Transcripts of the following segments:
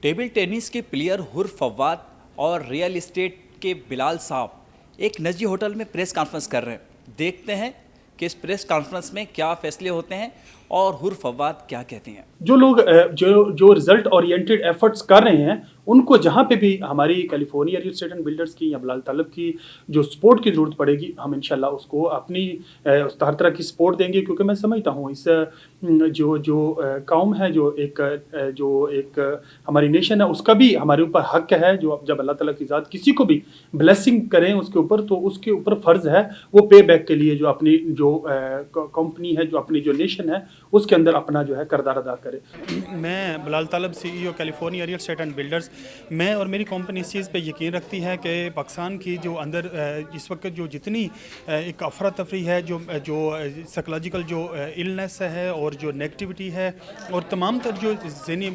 Table tennis के player हुर फवाद और रियल एस्टेट के बिलाल साहब एक निजी होटल में प्रेस कॉन्फ्रेंस कर रहे हैं। देखते हैं कि इस प्रेस कॉन्फ्रेंस में क्या फैसले होते हैं और हुर फवाद क्या कहते हैं। जो लोग जो रिजल्ट ओरिएंटेड एफर्ट्स कर रहे हैं उनको जहाँ पे भी हमारी California real estate and builders की या बिलाल तालब की जो सपोर्ट की ज़रूरत पड़ेगी, हम इंशाल्लाह उसको अपनी हर तरह की सपोर्ट देंगे। क्योंकि मैं समझता हूँ इस जो कौम है, जो एक हमारी नेशन है, उसका भी हमारे ऊपर हक है। जो जब अल्लाह ताला की ज़ात किसी को भी ब्लेसिंग करें उसके ऊपर, तो उसके ऊपर फ़र्ज़ है वो पे बैक के लिए जो अपनी जो कंपनी है, जो अपनी जो नेशन है, उसके अंदर अपना जो है किरदार अदा करे। मैं Bilal Talib CEO California real estate and builders, मैं और मेरी कंपनी इस चीज़ पे यकीन रखती है कि पाकिस्तान की जो अंदर इस वक्त जो जितनी एक अफरा तफरी है, जो साइकोलॉजिकल जो इलनेस है और जो नेगेटिविटी है और तमाम तर जो ज़हनी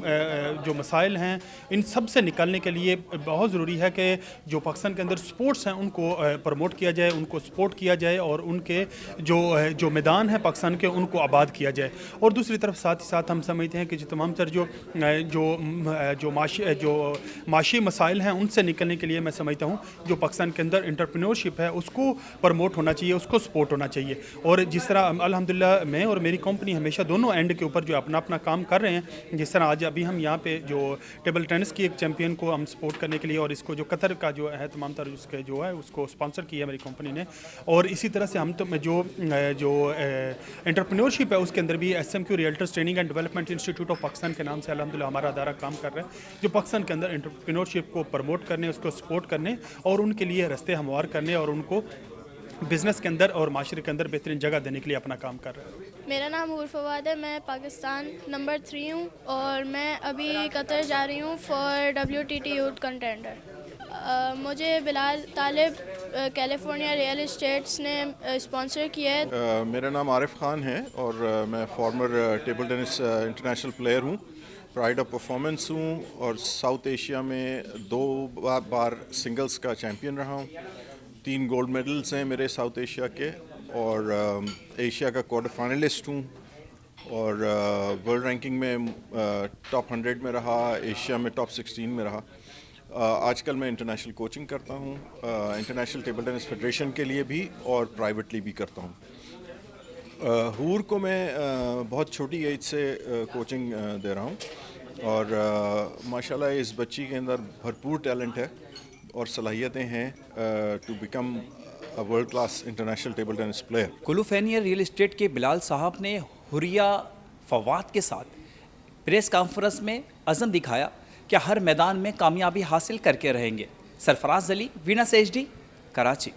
जो मसाइल हैं, इन सब से निकलने के लिए बहुत ज़रूरी है कि जो पाकिस्तान के अंदर स्पोर्ट्स हैं उनको प्रमोट किया जाए, उनको सपोर्ट किया जाए और उनके जो मैदान है पाकिस्तान के, उनको आबाद किया जाए। और दूसरी तरफ साथ ही साथ हम समझते हैं कि जो तमाम तर जो माशी मसाइल हैं उनसे निकलने के लिए मैं समझता हूँ जो पाकिस्तान के अंदर एंटरप्रेन्योरशिप है उसको प्रमोट होना चाहिए, उसको सपोर्ट होना चाहिए। और जिस तरह अल्हम्दुलिल्लाह मैं और मेरी कंपनी हमेशा दोनों एंड के ऊपर जो अपना अपना काम कर रहे हैं, जिस तरह आज अभी हम यहाँ पे जो टेबल टेनिस की एक चैम्पियन को हम सपोर्ट करने के लिए, और इसको जो कतर का जो है तमाम तर उसके जो है उसको स्पॉन्सर किया मेरी कंपनी ने। और इसी तरह से हम तो जो एंटरप्रेन्योरशिप है उसके अंदर भी SMQ realtors training and development institute of Pakistan के नाम से अल्हम्दुलिल्लाह हमारा अदारा काम कर रहा है, जो पाकिस्तान के अंदर एंटरप्रेन्योरशिप को प्रमोट करने, उसको सपोर्ट करने और उनके लिए रास्ते हमवार करने और उनको बिज़नेस के अंदर और माशरे के अंदर बेहतरीन जगह देने के लिए अपना काम कर रहा है। मेरा नाम हुर फवाद है, मैं पाकिस्तान नंबर 3 हूँ और मैं अभी कतर जा रही हूँ फॉर WTT यूथ कंटेंडर। मुझे बिलाल तालिब कैलिफोर्निया रियल एस्टेट्स ने स्पॉन्सर किया है। मेरा नाम आरिफ ख़ान है और मैं farmer table tennis international player हूँ, प्राइड ऑफ परफॉर्मेंस हूँ और साउथ एशिया में 2 बार सिंगल्स का चैम्पियन रहा हूँ। 3 गोल्ड मेडल्स हैं मेरे साउथ एशिया के और एशिया का क्वार्टर फाइनलिस्ट हूँ और वर्ल्ड रैंकिंग में टॉप 100 में रहा, एशिया में टॉप 16 में रहा। आजकल मैं इंटरनेशनल कोचिंग करता हूँ, इंटरनेशनल टेबल टेनिस फेडरेशन के लिए भी और प्राइवेटली भी करता हूँ। हूर को मैं बहुत छोटी एज से कोचिंग दे रहा हूँ और माशाल्लाह इस बच्ची के अंदर भरपूर टैलेंट है और सलाहियतें हैं to become a world class international table tennis player. California real estate के बिलाल साहब ने हुरिया फवाद के साथ प्रेस कॉन्फ्रेंस में अज़म दिखाया कि हर मैदान में कामयाबी हासिल करके रहेंगे। Sarfaraz Ali, Venus HD, Karachi.